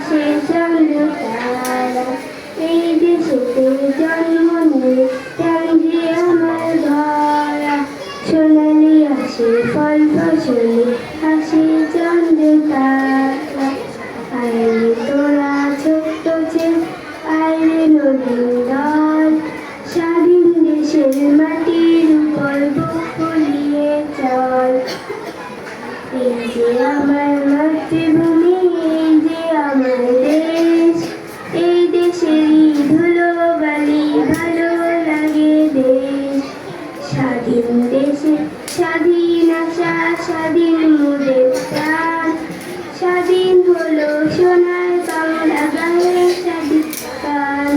আসে চন্দ্র তারা, এই দেশেতে জন্ম নিয়ে প্রাণ যে আমার ধরা। সোনালি আসে ফল ফসলে আসে চন্দ্র তারা, আইরে তোরা ছোট্ট ছেলে আইরে নদীর দল, স্বাধীন দেশের মাটির উপর বুক ফুলিয়ে চল। এই যে আমার মাতৃভূমি, এই যে আমার দেশ, এই দেশেরই ধুলো বালি ভালো লাগে দেশ। স্বাধীন দেশে স্বাধীন আশা, স্বাধীন মোদের প্রাণ, স্বাধীন হলো সোনার বাংলা গায়ে স্বাধীন গান।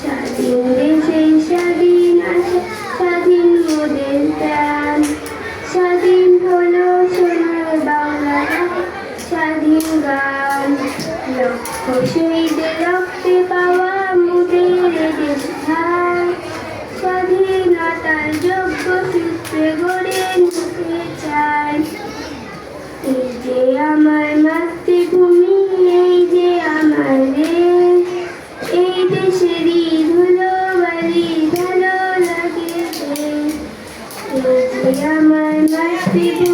স্বাধীন দেশে স্বাধীন আশা, স্বাধীন মোদের প্রাণ, স্বাধীন হলো সোনার বাংলা গায়ে স্বাধীন গান। লক্ষ শহীদের রক্তে পাওয়া মোদের দেশ ধার, স্বাধীনতার যোগ্য সূত্রে গড়ে নিতে চাই। এই যে আমার মাতৃভূমি, এই যে আমার দেশ, এই দেশেরই ধুলো বালি ভালো লাগে দেশ। এই যে আমার মাতৃভূমি।